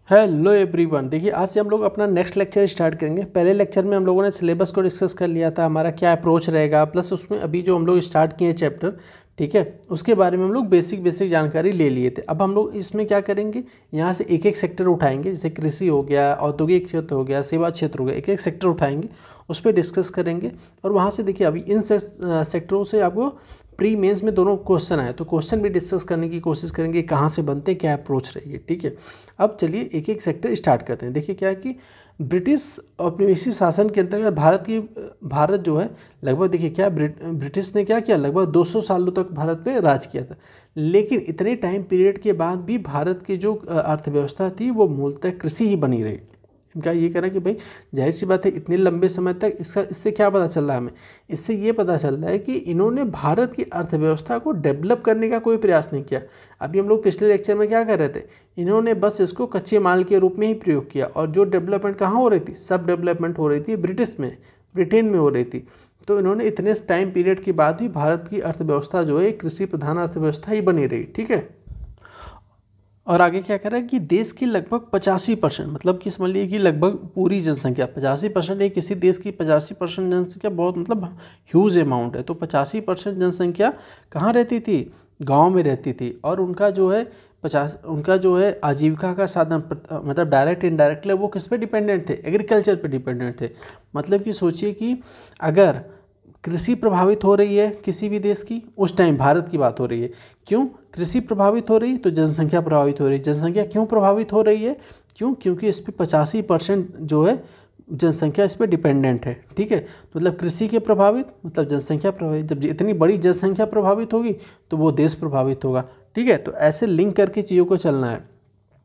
Hello everyone. देखिए आज से हम लोग अपना नेक्स्ट लेक्चर स्टार्ट करेंगे। पहले लेक्चर में हम लोगों ने सिलेबस को डिस्कस कर लिया था, हमारा क्या अप्रोच रहेगा, प्लस उसमें अभी जो हम लोग स्टार्ट किए चैप्टर, ठीक है, उसके बारे में हम लोग बेसिक जानकारी ले लिए थे। अब हम लोग इसमें क्या करेंगे, यहाँ से एक एक सेक्टर उठाएंगे, जैसे कृषि हो गया, औद्योगिक क्षेत्र हो गया, सेवा क्षेत्र हो गया, एक एक सेक्टर उठाएंगे, उस पर डिस्कस करेंगे। और वहाँ से देखिए अभी इन सेक्टरों से आपको प्री मेंस में दोनों क्वेश्चन आए, तो क्वेश्चन भी डिस्कस करने की कोशिश करेंगे, कहाँ से बनते हैं, क्या अप्रोच रहेगी, ठीक है। अब चलिए एक एक सेक्टर स्टार्ट करते हैं। देखिए क्या है कि ब्रिटिश औपनिवेशिक शासन के अंतर्गत भारत जो है लगभग, देखिए क्या ब्रिटिश ने क्या किया, लगभग 200 सालों तक भारत पे राज किया था। लेकिन इतने टाइम पीरियड के बाद भी भारत की जो अर्थव्यवस्था थी वो मूलतः कृषि ही बनी रही। इनका ये कहना कि भाई जाहिर सी बात है, इतने लंबे समय तक इससे क्या पता चल रहा है हमें, इससे ये पता चल रहा है कि इन्होंने भारत की अर्थव्यवस्था को डेवलप करने का कोई प्रयास नहीं किया। अभी हम लोग पिछले लेक्चर में क्या कर रहे थे, इन्होंने बस इसको कच्चे माल के रूप में ही प्रयोग किया, और जो डेवलपमेंट कहाँ हो रही थी, सब डेवलपमेंट हो रही थी ब्रिटेन में हो रही थी। तो इन्होंने इतने टाइम पीरियड के बाद भी भारत की अर्थव्यवस्था जो है कृषि प्रधान अर्थव्यवस्था ही बनी रही, ठीक है। और आगे क्या कह रहा है कि देश की लगभग 85%, मतलब कि समझ लीजिए कि लगभग पूरी जनसंख्या 85% है, किसी देश की 85% जनसंख्या बहुत मतलब ह्यूज अमाउंट है। तो 85% जनसंख्या कहाँ रहती थी, गांव में रहती थी। और उनका जो है आजीविका का साधन, मतलब डायरेक्ट इनडायरेक्टली वो किस पे डिपेंडेंट थे, एग्रीकल्चर पे डिपेंडेंट थे। मतलब कि सोचिए कि अगर कृषि प्रभावित हो रही है किसी भी देश की, उस टाइम भारत की बात हो रही है, क्यों कृषि प्रभावित हो रही है तो जनसंख्या प्रभावित हो रही है। जनसंख्या क्यों प्रभावित हो रही है, क्योंकि इस पर 85% जो है जनसंख्या इस पर डिपेंडेंट है, ठीक है। तो मतलब कृषि के प्रभावित मतलब जनसंख्या प्रभावित, जब इतनी बड़ी जनसंख्या प्रभावित होगी तो वो देश प्रभावित होगा, ठीक है। तो ऐसे लिंक करके चीज़ों को चलना है।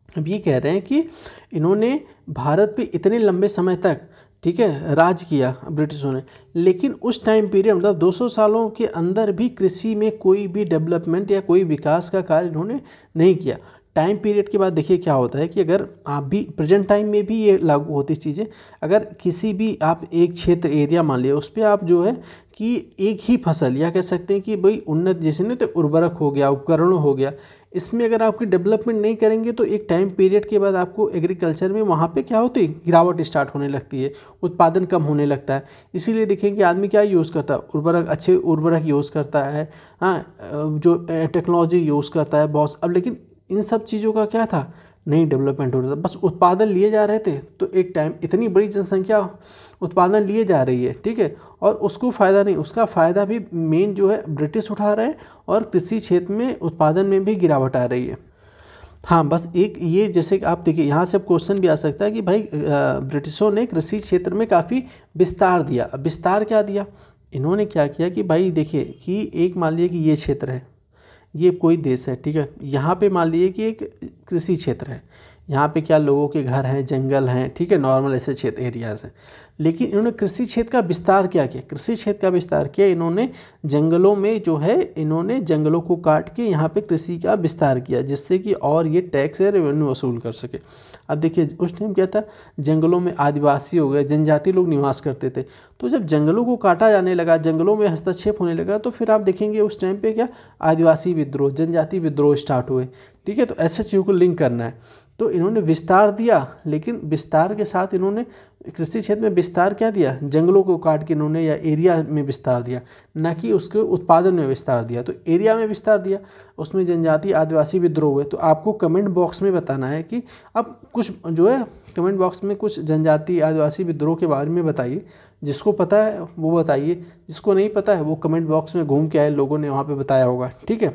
अब ये कह रहे हैं कि इन्होंने भारत पे इतने लंबे समय तक, ठीक है, राज किया ब्रिटिशों ने, लेकिन उस टाइम पीरियड मतलब 200 सालों के अंदर भी कृषि में कोई भी डेवलपमेंट या कोई विकास का कार्य इन्होंने नहीं किया। टाइम पीरियड के बाद देखिए क्या होता है कि अगर आप भी प्रेजेंट टाइम में भी ये लागू होती चीज़ें, अगर किसी भी आप एक क्षेत्र एरिया मान लिया, उस पर आप जो है कि एक ही फसल, या कह सकते हैं कि भाई उन्नत जैसे नहीं तो उर्वरक हो गया, उपकरण हो गया, इसमें अगर आपकी डेवलपमेंट नहीं करेंगे तो एक टाइम पीरियड के बाद आपको एग्रीकल्चर में वहाँ पे क्या होती है, गिरावट स्टार्ट होने लगती है, उत्पादन कम होने लगता है। इसीलिए देखेंगे आदमी क्या यूज़ करता है, अच्छे उर्वरक यूज़ करता है, हाँ, जो टेक्नोलॉजी यूज़ करता है बहुत। अब लेकिन इन सब चीज़ों का क्या था, नहीं डेवलपमेंट हो रहा था, बस उत्पादन लिए जा रहे थे। तो एक टाइम इतनी बड़ी जनसंख्या उत्पादन लिए जा रही है, ठीक है, और उसको फ़ायदा नहीं, उसका फ़ायदा भी मेन जो है ब्रिटिश उठा रहे हैं, और कृषि क्षेत्र में उत्पादन में भी गिरावट आ रही है। हाँ, बस एक ये जैसे कि आप देखिए यहाँ से क्वेश्चन भी आ सकता है कि भाई ब्रिटिशों ने कृषि क्षेत्र में काफ़ी विस्तार दिया। अब विस्तार क्या दिया, इन्होंने क्या किया कि भाई देखिए कि एक मान लीजिए कि ये क्षेत्र है, ये कोई देश है, ठीक है, यहाँ पे मान लीजिए कि एक कृषि क्षेत्र है, यहाँ पे क्या लोगों के घर हैं, जंगल हैं, ठीक है, नॉर्मल ऐसे क्षेत्र एरियाज हैं। लेकिन इन्होंने कृषि क्षेत्र का विस्तार क्या किया, कृषि क्षेत्र का विस्तार किया इन्होंने जंगलों में, जो है इन्होंने जंगलों को काट के यहाँ पे कृषि का विस्तार किया, जिससे कि और ये टैक्स या रेवेन्यू वसूल कर सके। अब देखिए उस टाइम क्या था, जंगलों में आदिवासी हो गए, जनजाति लोग निवास करते थे। तो जब जंगलों को काटा जाने लगा, जंगलों में हस्तक्षेप होने लगा, तो फिर आप देखेंगे उस टाइम पे क्या आदिवासी विद्रोह, जनजाति विद्रोह स्टार्ट हुए, ठीक है। तो ऐसे चीज़ों को लिंक करना है। तो इन्होंने विस्तार दिया, लेकिन विस्तार के साथ इन्होंने कृषि क्षेत्र में विस्तार क्या दिया, जंगलों को काट के इन्होंने या एरिया में विस्तार दिया, ना कि उसके उत्पादन में विस्तार दिया। तो एरिया में विस्तार दिया, उसमें जनजाति आदिवासी विद्रोह हुए। तो आपको कमेंट बॉक्स में बताना है कि अब कुछ जो है कमेंट बॉक्स में कुछ जनजाति आदिवासी विद्रोह के बारे में बताइए, जिसको पता है वो बताइए, जिसको नहीं पता है वो कमेंट बॉक्स में घूम के आए, लोगों ने वहाँ पे बताया होगा, ठीक है।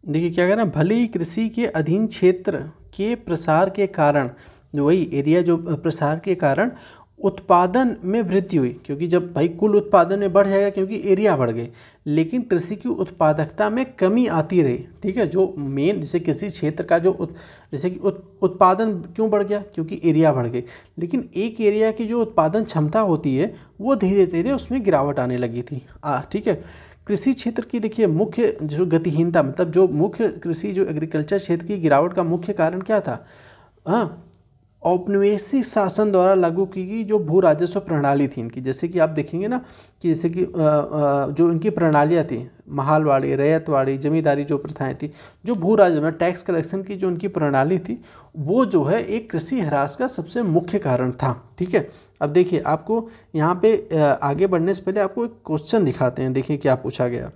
देखिए क्या कह रहे हैं, भले ही कृषि के अधीन क्षेत्र के प्रसार के कारण, जो वही एरिया जो प्रसार के कारण उत्पादन में वृद्धि हुई, क्योंकि जब भाई कुल उत्पादन में बढ़ जाएगा क्योंकि एरिया बढ़ गई, लेकिन कृषि की उत्पादकता में कमी आती रही, ठीक है। जो मेन जैसे किसी क्षेत्र का जो जैसे कि उत्पादन क्यों बढ़ गया, क्योंकि एरिया बढ़ गई, लेकिन एक एरिया की जो उत्पादन क्षमता होती है वो धीरे धीरे उसमें गिरावट आने लगी थी, ठीक है। कृषि क्षेत्र की देखिए मुख्य जो गतिहीनता, मतलब जो मुख्य कृषि जो एग्रीकल्चर क्षेत्र की गिरावट का मुख्य कारण क्या था, हाँ, औपनिवेशिक शासन द्वारा लागू की गई जो भू राजस्व प्रणाली थी इनकी, जैसे कि आप देखेंगे ना कि जैसे कि जो इनकी प्रणालियाँ थी, महालवाड़ी, रैयतवाड़ी, जमींदारी जो प्रथाएं थी, जो भू राजस्व टैक्स कलेक्शन की जो उनकी प्रणाली थी, वो जो है एक कृषि ह्रास का सबसे मुख्य कारण था। ठीक है, अब देखिए आपको यहाँ पे आगे बढ़ने से पहले आपको एक क्वेश्चन दिखाते हैं, देखिए क्या पूछा गया।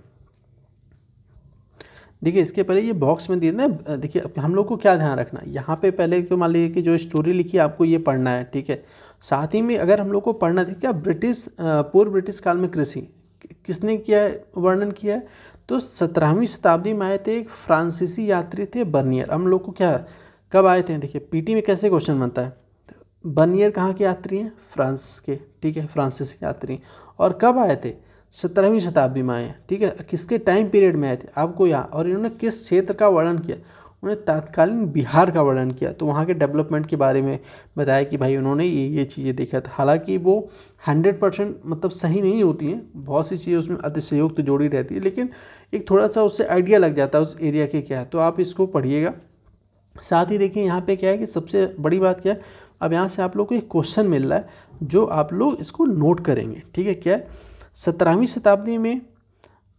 देखिए इसके पहले ये बॉक्स में दिए ना, देखिए हम लोग को क्या ध्यान रखना है, यहाँ पे पहले तो मान लीजिए कि जो स्टोरी लिखी है आपको ये पढ़ना है। ठीक है, साथ ही में अगर हम लोग को पढ़ना थी क्या पूर्व ब्रिटिश काल में कृषि किसने किया है, वर्णन किया है, तो 17वीं शताब्दी में आए थे एक फ्रांसीसी यात्री थे बर्नियर। हम लोग को क्या कब आए थे, देखिए पीटी में कैसे क्वेश्चन बनता है, बर्नियर कहाँ के यात्री हैं, फ्रांस के। ठीक है, फ्रांसीसी यात्री, और कब आए थे, 17वीं शताब्दी में आए। ठीक है, किसके टाइम पीरियड में आए थे आपको यहाँ, और इन्होंने किस क्षेत्र का वर्णन किया, उन्होंने तत्कालीन बिहार का वर्णन किया। तो वहाँ के डेवलपमेंट के बारे में बताया कि भाई उन्होंने ये चीज़ें देखा था। हालांकि वो 100% मतलब सही नहीं होती हैं, बहुत सी चीज़ें उसमें अतिशयोक्ति जोड़ी रहती है, लेकिन एक थोड़ा सा उससे आइडिया लग जाता है उस एरिया के क्या है, तो आप इसको पढ़िएगा। साथ ही देखिए यहाँ पे क्या है कि सबसे बड़ी बात क्या है, अब यहाँ से आप लोग को एक क्वेश्चन मिल रहा है जो आप लोग इसको नोट करेंगे। ठीक है, क्या है, 17वीं शताब्दी में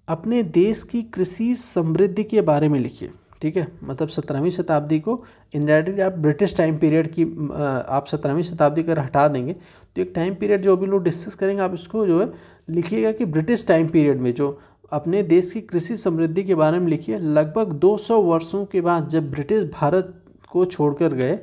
अपने देश की कृषि समृद्धि के बारे में लिखिए। ठीक है, मतलब 17वीं शताब्दी को इनडायरेक्टली आप ब्रिटिश टाइम पीरियड की आप 17वीं शताब्दी का हटा देंगे तो एक टाइम पीरियड जो भी लोग डिस्कस करेंगे आप इसको जो है लिखिएगा कि ब्रिटिश टाइम पीरियड में जो अपने देश की कृषि समृद्धि के बारे में लिखिए। लगभग 200 वर्षों के बाद जब ब्रिटिश भारत को छोड़कर गए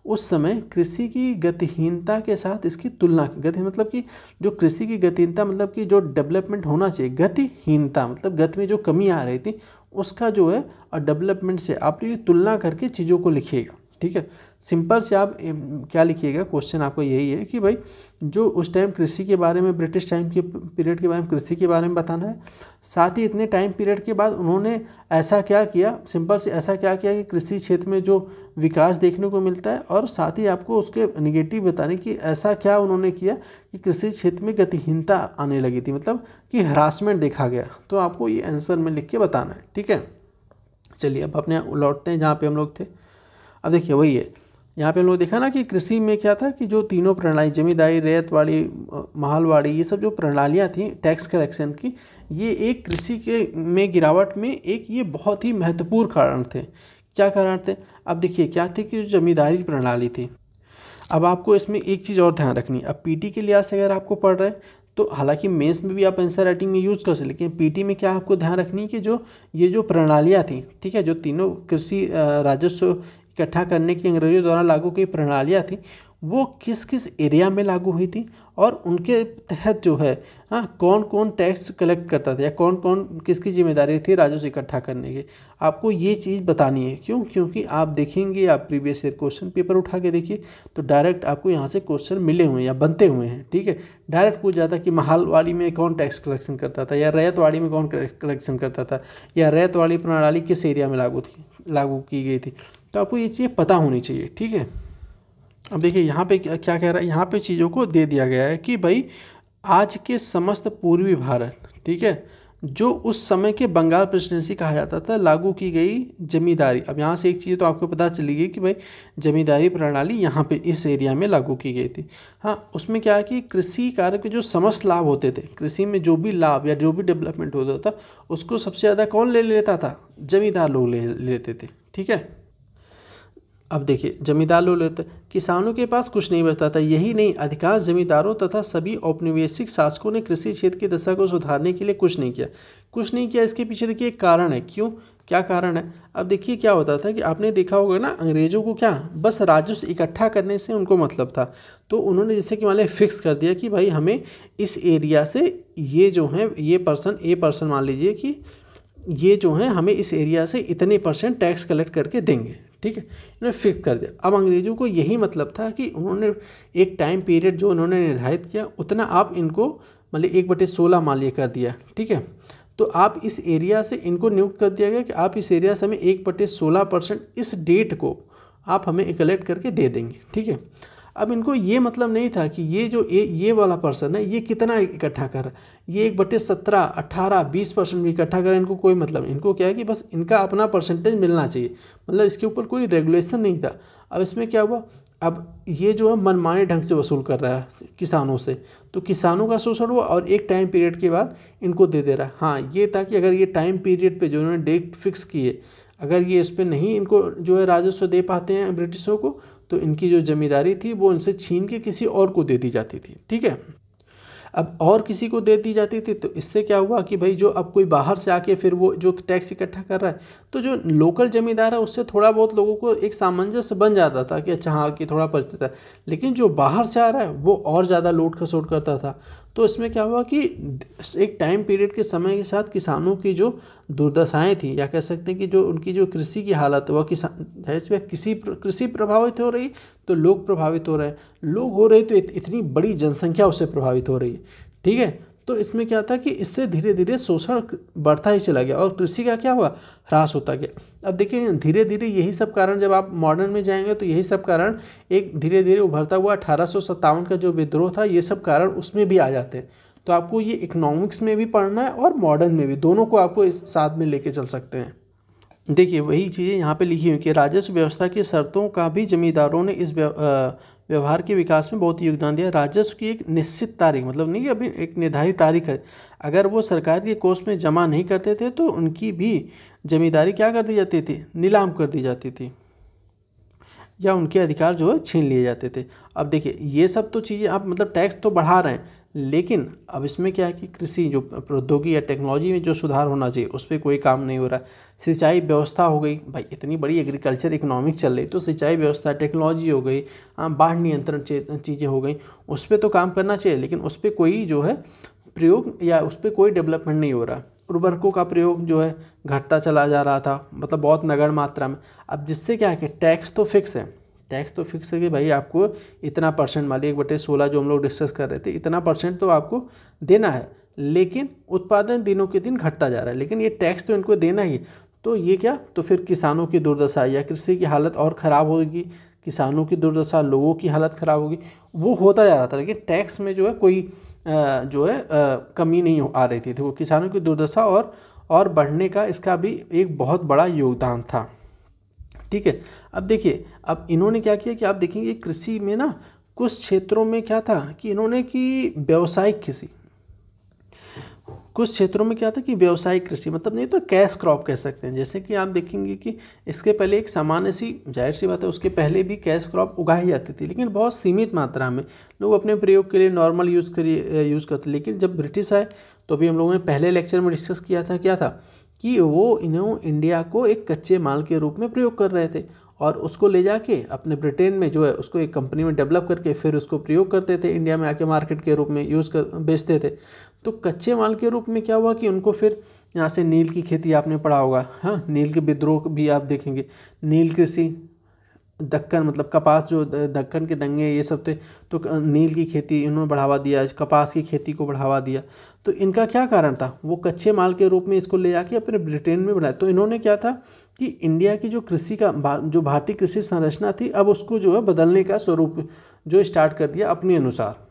उस समय कृषि की गतिहीनता के साथ इसकी तुलना की, गति मतलब कि जो कृषि की गतिहीनता मतलब कि जो डेवलपमेंट होना चाहिए, गतिहीनता मतलब गति में जो कमी आ रही थी उसका जो है और डेवलपमेंट से आप ये तुलना करके चीज़ों को लिखिएगा। ठीक है, सिंपल से आप क्या लिखिएगा, क्वेश्चन आपको यही है कि भाई जो उस टाइम कृषि के बारे में ब्रिटिश टाइम के पीरियड के बारे में कृषि के बारे में बताना है, साथ ही इतने टाइम पीरियड के बाद उन्होंने ऐसा क्या किया, सिंपल से ऐसा क्या किया कि कृषि क्षेत्र में जो विकास देखने को मिलता है, और साथ ही आपको उसके निगेटिव बताने कि ऐसा क्या उन्होंने किया कि कृषि क्षेत्र में गतिहीनता आने लगी थी, मतलब कि हरासमेंट देखा गया। तो आपको ये आंसर में लिख के बताना है। ठीक है, चलिए अब अपने लौटते हैं जहाँ पे हम लोग थे। अब देखिए वही है, यहाँ पे हम लोग देखा ना कि कृषि में क्या था कि जो तीनों प्रणाली, जमींदारी, रैयतवाड़ी, महालवाड़ी, ये सब जो प्रणालियाँ थी टैक्स कलेक्शन की, ये एक कृषि के में गिरावट में एक ये बहुत ही महत्वपूर्ण कारण थे। क्या कारण थे, अब देखिए क्या थे कि जो जमींदारी प्रणाली थी। अब आपको इसमें एक चीज़ और ध्यान रखनी है, अब पीटी के लिहाज से अगर आपको पढ़ रहे हैं तो हालांकि मेंस में भी आप आंसर राइटिंग में यूज़ कर सकते, लेकिन पीटी में क्या आपको ध्यान रखनी है कि जो ये जो प्रणालियाँ थी, ठीक है, जो तीनों कृषि राजस्व इकट्ठा करने की अंग्रेजों द्वारा लागू की प्रणालियाँ थी, वो किस किस एरिया में लागू हुई थी और उनके तहत जो है कौन कौन टैक्स कलेक्ट करता था या कौन कौन किसकी जिम्मेदारी थी राजस्व इकट्ठा करने की, आपको ये चीज़ बतानी है। क्यों, क्योंकि आप देखेंगे, आप प्रीवियस ईयर क्वेश्चन पेपर उठा के देखिए तो डायरेक्ट आपको यहाँ से क्वेश्चन मिले हुए हैं या बनते हुए हैं। ठीक है, डायरेक्ट पूछ जाता कि महालवाड़ी में कौन टैक्स कलेक्शन करता था, या रैयतवाड़ी में कौन कलेक्शन करता था, या रैयतवाड़ी प्रणाली किस एरिया में लागू की गई थी, तो आपको ये चीज़ पता होनी चाहिए। ठीक है, अब देखिए यहाँ पे क्या कह रहा है, यहाँ पे चीज़ों को दे दिया गया है कि भाई आज के समस्त पूर्वी भारत, ठीक है, जो उस समय के बंगाल प्रेसिडेंसी कहा जाता था, लागू की गई जमींदारी। अब यहाँ से एक चीज़ तो आपको पता चली गई कि भाई जमींदारी प्रणाली यहाँ पे इस एरिया में लागू की गई थी। हाँ, उसमें क्या है कि कृषि कार्य के जो समस्त लाभ होते थे, कृषि में जो भी लाभ या जो भी डेवलपमेंट होता था उसको सबसे ज़्यादा कौन ले लेता था, जमींदार लोग ले लेते थे। ठीक है, अब देखिए जमींदार लोग लेते, किसानों के पास कुछ नहीं बचता था। यही नहीं, अधिकांश जमींदारों तथा सभी औपनिवेशिक शासकों ने कृषि क्षेत्र की दशा को सुधारने के लिए कुछ नहीं किया। इसके पीछे देखिए एक कारण है, क्यों, क्या कारण है। अब देखिए क्या होता था कि आपने देखा होगा ना, अंग्रेजों को क्या बस राजस्व इकट्ठा करने से उनको मतलब था, तो उन्होंने जैसे कि मान लिया फिक्स कर दिया कि भाई हमें इस एरिया से ये जो है ये पर्सन ए पर्सन मान लीजिए कि ये जो है हमें इस एरिया से इतने % टैक्स कलेक्ट करके देंगे। ठीक है, इन्होंने फिक्स कर दिया। अब अंग्रेजों को यही मतलब था कि उन्होंने एक टाइम पीरियड जो उन्होंने निर्धारित किया उतना आप इनको मतलब 1/16 मान लिया कर दिया। ठीक है, तो आप इस एरिया से इनको नियुक्त कर दिया गया कि आप इस एरिया से हमें 1/16% इस डेट को आप हमें कलेक्ट करके दे देंगे। ठीक है, अब इनको ये मतलब नहीं था कि ये जो ये वाला पर्सन है ये कितना इकट्ठा कर रहा है, ये 1/17, 18, 20% भी इकट्ठा करें, इनको कोई मतलब नहीं। इनको क्या है कि बस इनका अपना परसेंटेज मिलना चाहिए, मतलब इसके ऊपर कोई रेगुलेशन नहीं था। अब इसमें क्या हुआ, अब ये जो है मनमाने ढंग से वसूल कर रहा है किसानों से, तो किसानों का शोषण हुआ और एक टाइम पीरियड के बाद इनको दे दे रहा है। हाँ, ये था कि अगर ये टाइम पीरियड पे जो इन्होंने डेट फिक्स की है, अगर ये इस पर नहीं इनको जो है राजस्व दे पाते हैं ब्रिटिशों को, तो इनकी जो जमींदारी थी वो इनसे छीन के किसी और को दे दी जाती थी। ठीक है, अब और किसी को दे दी जाती थी, तो इससे क्या हुआ कि भाई जो अब कोई बाहर से आके फिर वो जो टैक्स इकट्ठा कर रहा है, तो जो लोकल जमींदार है उससे थोड़ा बहुत लोगों को एक सामंजस्य बन जाता था कि अच्छा हाँ कि थोड़ा परिचित है। लेकिन जो बाहर से आ रहा है वो और ज़्यादा लूट खसोट करता था। तो इसमें क्या हुआ कि एक टाइम पीरियड के समय के साथ किसानों की जो दुर्दशाएं थी, या कह सकते हैं कि जो उनकी जो कृषि की हालत है, वह कृषि प्रभावित हो रही, तो लोग प्रभावित हो रहे हैं, लोग हो रहे तो इतनी बड़ी जनसंख्या उससे प्रभावित हो रही है। ठीक है, तो इसमें क्या था कि इससे धीरे धीरे शोषण बढ़ता ही चला गया और कृषि का क्या हुआ, ह्रास होता गया। अब देखिए धीरे धीरे यही सब कारण, जब आप मॉडर्न में जाएंगे तो यही सब कारण एक धीरे धीरे उभरता हुआ 1857 का जो विद्रोह था, ये सब कारण उसमें भी आ जाते हैं। तो आपको ये इकोनॉमिक्स में भी पढ़ना है और मॉडर्न में भी, दोनों को आपको इस साथ में लेके चल सकते हैं। देखिए वही चीज़ें यहाँ पे लिखी हुई कि राजस्व व्यवस्था की शर्तों का भी जमींदारों ने इस व्यवहार के विकास में बहुत योगदान दिया। राजस्व की एक निश्चित तारीख, मतलब नहीं कि अभी एक निर्धारित तारीख है, अगर वो सरकार के कोष में जमा नहीं करते थे तो उनकी भी जमींदारी क्या कर दी जाती थी, नीलाम कर दी जाती थी, या उनके अधिकार जो है छीन लिए जाते थे। अब देखिए ये सब तो चीज़ें आप मतलब टैक्स तो बढ़ा रहे हैं, लेकिन अब इसमें क्या है कि कृषि जो प्रौद्योगिकी या टेक्नोलॉजी में जो सुधार होना चाहिए उस पर कोई काम नहीं हो रहा है। सिंचाई व्यवस्था हो गई, भाई इतनी बड़ी एग्रीकल्चर इकोनॉमिक चल रही, तो सिंचाई व्यवस्था, टेक्नोलॉजी हो गई, बाढ़ नियंत्रण चीज़ें हो गई, उस पर तो काम करना चाहिए, लेकिन उस पर कोई जो है प्रयोग या उस पर कोई डेवलपमेंट नहीं हो रहा। उर्वरकों का प्रयोग जो है घटता चला जा रहा था, मतलब बहुत नगण्य मात्रा में। अब जिससे क्या है कि टैक्स तो फिक्स है, टैक्स तो फिक्स है कि भाई आपको इतना परसेंट, मान लीजिए 1/16 जो हम लोग डिस्कस कर रहे थे, इतना परसेंट तो आपको देना है, लेकिन उत्पादन दिनों के दिन घटता जा रहा है, लेकिन ये टैक्स तो इनको देना ही। तो ये क्या, तो फिर किसानों की दुर्दशा या कृषि की हालत और ख़राब होगी, किसानों की दुर्दशा, लोगों की हालत ख़राब होगी, वो होता जा रहा था। लेकिन टैक्स में जो है कोई जो है कमी नहीं आ रही थी, तो वो किसानों की दुर्दशा और बढ़ने का इसका भी एक बहुत बड़ा योगदान था। ठीक है, अब देखिए अब इन्होंने क्या किया कि आप देखेंगे कृषि में ना कुछ क्षेत्रों में क्या था कि इन्होंने कि व्यावसायिक कृषि, कुछ क्षेत्रों में क्या था कि व्यावसायिक कृषि, मतलब नहीं तो कैश क्रॉप कह सकते हैं। जैसे कि आप देखेंगे कि इसके पहले एक सामान्य सी, जाहिर सी बात है उसके पहले भी कैश क्रॉप उगाई जाती थी, लेकिन बहुत सीमित मात्रा में लोग अपने प्रयोग के लिए नॉर्मल यूज़ करते। लेकिन जब ब्रिटिश आए तो अभी हम लोगों ने पहले लेक्चर में डिस्कस किया था, क्या था कि वो इन्हों इंडिया को एक कच्चे माल के रूप में प्रयोग कर रहे थे और उसको ले जाके अपने ब्रिटेन में जो है उसको एक कंपनी में डेवलप करके फिर उसको प्रयोग करते थे, इंडिया में आके मार्केट के रूप में बेचते थे। तो कच्चे माल के रूप में क्या हुआ कि उनको फिर यहाँ से नील की खेती आपने पढ़ा होगा, हाँ नील के विद्रोह भी आप देखेंगे, नील कृषि, दक्कन मतलब कपास, जो दक्कन के दंगे ये सब थे, तो नील की खेती इन्होंने बढ़ावा दिया, कपास की खेती को बढ़ावा दिया। तो इनका क्या कारण था, वो कच्चे माल के रूप में इसको ले जाके अपने ब्रिटेन में बनाया। तो इन्होंने क्या था कि इंडिया की जो कृषि का जो भारतीय कृषि संरचना थी, अब उसको जो है बदलने का स्वरूप जो स्टार्ट कर दिया अपने अनुसार।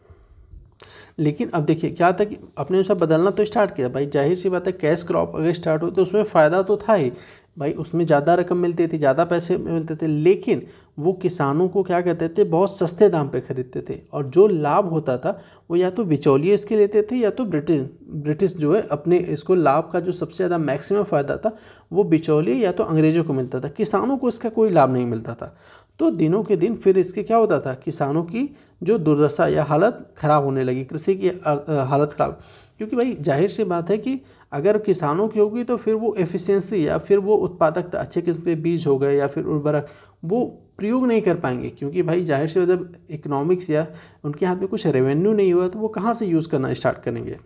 लेकिन अब देखिए क्या था कि अपने अनुसार बदलना तो स्टार्ट किया, भाई जाहिर सी बात है कैश क्रॉप अगर स्टार्ट हो तो उसमें फ़ायदा तो था ही, भाई उसमें ज़्यादा रकम मिलती थी, ज़्यादा पैसे मिलते थे, लेकिन वो किसानों को क्या कहते थे, बहुत सस्ते दाम पे खरीदते थे, और जो लाभ होता था वो या तो बिचौलिए इसके लेते थे, या तो ब्रिटिश जो है अपने इसको लाभ का जो सबसे ज़्यादा मैक्सिमम फ़ायदा था वो बिचौलिए या तो अंग्रेज़ों को मिलता था, किसानों को इसका कोई लाभ नहीं मिलता था। तो दिनों के दिन फिर इसके क्या होता था, किसानों की जो दुर्दशा या हालत ख़राब होने लगी, कृषि की हालत ख़राब, क्योंकि भाई जाहिर सी बात है कि अगर किसानों की होगी तो फिर वो एफिशिएंसी या फिर वो उत्पादकता, अच्छे किस्म के बीज हो गए या फिर उर्वरक, वो प्रयोग नहीं कर पाएंगे, क्योंकि भाई जाहिर से जब इकोनॉमिक्स या उनके हाथ में कुछ रेवेन्यू नहीं हुआ तो वो कहाँ से यूज़ करना स्टार्ट करेंगे।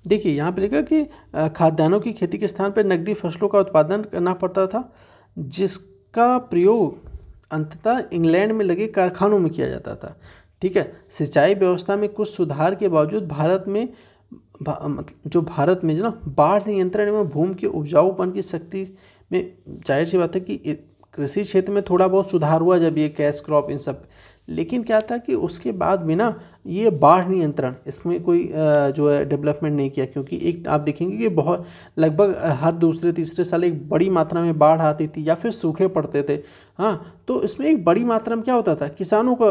देखिए यहाँ पे लिखा कि खाद्यान्नों की खेती के स्थान पर नकदी फसलों का उत्पादन करना पड़ता था, जिसका प्रयोग अंततः इंग्लैंड में लगे कारखानों में किया जाता था। ठीक है, सिंचाई व्यवस्था में कुछ सुधार के बावजूद भारत में जो ना बाढ़ नियंत्रण एवं भूमि के उपजाऊपन की शक्ति में जाहिर सी बात है कि कृषि क्षेत्र में थोड़ा बहुत सुधार हुआ जब ये कैश क्रॉप इन सब, लेकिन क्या था कि उसके बाद भी ना ये बाढ़ नियंत्रण इसमें कोई जो है डेवलपमेंट नहीं किया, क्योंकि एक आप देखेंगे कि बहुत लगभग हर दूसरे तीसरे साल एक बड़ी मात्रा में बाढ़ आती थी या फिर सूखे पड़ते थे। हाँ, तो इसमें एक बड़ी मात्रा में क्या होता था, किसानों को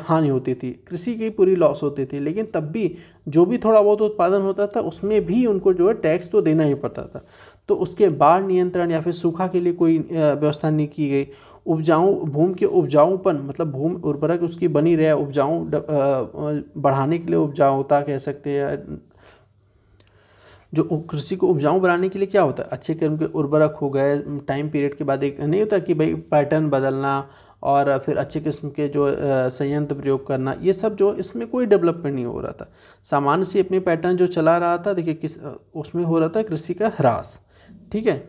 हानि होती थी, कृषि की पूरी लॉस होती थी, लेकिन तब भी जो भी थोड़ा बहुत उत्पादन होता था उसमें भी उनको जो है टैक्स तो देना ही पड़ता था। तो उसके बाढ़ नियंत्रण या फिर सूखा के लिए कोई व्यवस्था नहीं की गई। उपजाऊ भूमि के उपजाऊपन मतलब भूमि उर्वरक उसकी बनी रहे, उपजाऊ बढ़ाने के लिए उपजाऊता कह सकते हैं, जो कृषि को उपजाऊ बनाने के लिए क्या होता है, अच्छे किस्म के उर्वरक हो गए, टाइम पीरियड के बाद एक नहीं होता कि भाई पैटर्न बदलना और फिर अच्छे किस्म के जो संयंत्र प्रयोग करना, ये सब जो इसमें कोई डेवलपमेंट नहीं हो रहा था। सामान्य से अपने पैटर्न जो चला रहा था, देखिए किस उसमें हो रहा था कृषि का ह्रास। ठीक है,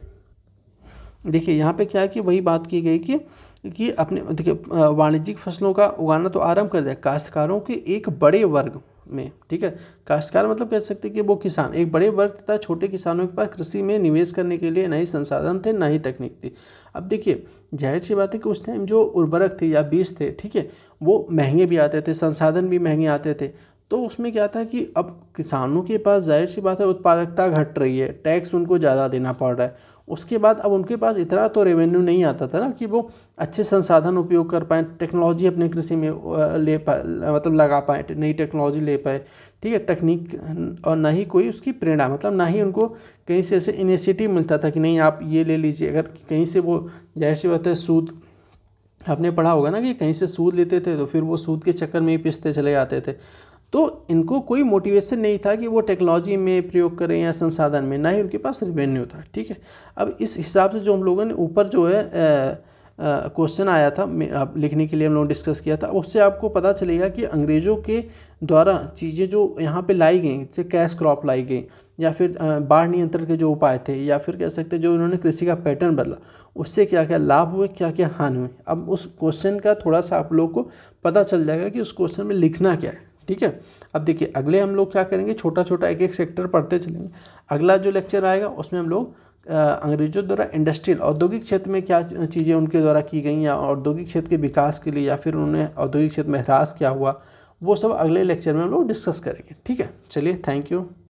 देखिए यहाँ पे क्या है कि वही बात की गई कि अपने देखिए वाणिज्यिक फसलों का उगाना तो आरंभ कर दिया काश्तकारों के एक बड़े वर्ग में। ठीक है, काश्तकार मतलब कह सकते हैं कि वो किसान एक बड़े वर्ग तथा छोटे किसानों के पास कृषि में निवेश करने के लिए नए संसाधन थे, नई तकनीक थी। अब देखिए जाहिर सी बात है कि उस टाइम जो उर्वरक थे या बीज थे, ठीक है, वो महंगे भी आते थे, संसाधन भी महंगे आते थे। तो उसमें क्या था कि अब किसानों के पास जाहिर सी बात है उत्पादकता घट रही है, टैक्स उनको ज़्यादा देना पड़ रहा है। उसके बाद अब उनके पास इतना तो रेवेन्यू नहीं आता था ना कि वो अच्छे संसाधन उपयोग कर पाएँ, टेक्नोलॉजी अपने कृषि में ले पाए, मतलब लगा पाए, नई टेक्नोलॉजी ले पाए। ठीक है, तकनीक और ना ही कोई उसकी प्रेरणा, मतलब ना ही उनको कहीं से ऐसे इनिशिएटिव मिलता था कि नहीं आप ये ले लीजिए। अगर कहीं से वो जाहिर सी बात है सूद, आपने पढ़ा होगा ना कि कहीं से सूद लेते थे तो फिर वो सूद के चक्कर में ही पिसते चले जाते थे। तो इनको कोई मोटिवेशन नहीं था कि वो टेक्नोलॉजी में प्रयोग करें या संसाधन में, ना ही उनके पास रेवेन्यू था। ठीक है, अब इस हिसाब से जो हम लोगों ने ऊपर जो है क्वेश्चन आया था लिखने के लिए हम लोग डिस्कस किया था, उससे आपको पता चलेगा कि अंग्रेज़ों के द्वारा चीज़ें जो यहाँ पे लाई गई, जैसे कैश क्रॉप लाई गई या फिर बाढ़ नियंत्रण के जो उपाय थे, या फिर कह सकते जो इन्होंने कृषि का पैटर्न बदला, उससे क्या क्या लाभ हुए, क्या क्या हानि हुई। अब उस क्वेश्चन का थोड़ा सा आप लोग को पता चल जाएगा कि उस क्वेश्चन में लिखना क्या है। ठीक है, अब देखिए अगले हम लोग क्या करेंगे, छोटा छोटा एक एक सेक्टर पढ़ते चलेंगे। अगला जो लेक्चर आएगा उसमें हम लोग अंग्रेजों द्वारा इंडस्ट्रियल औद्योगिक क्षेत्र में क्या चीज़ें उनके द्वारा की गई या औद्योगिक क्षेत्र के विकास के लिए या फिर उन्होंने औद्योगिक क्षेत्र में ह्रास क्या हुआ, वो सब अगले लेक्चर में हम लोग डिस्कस करेंगे। ठीक है, चलिए, थैंक यू।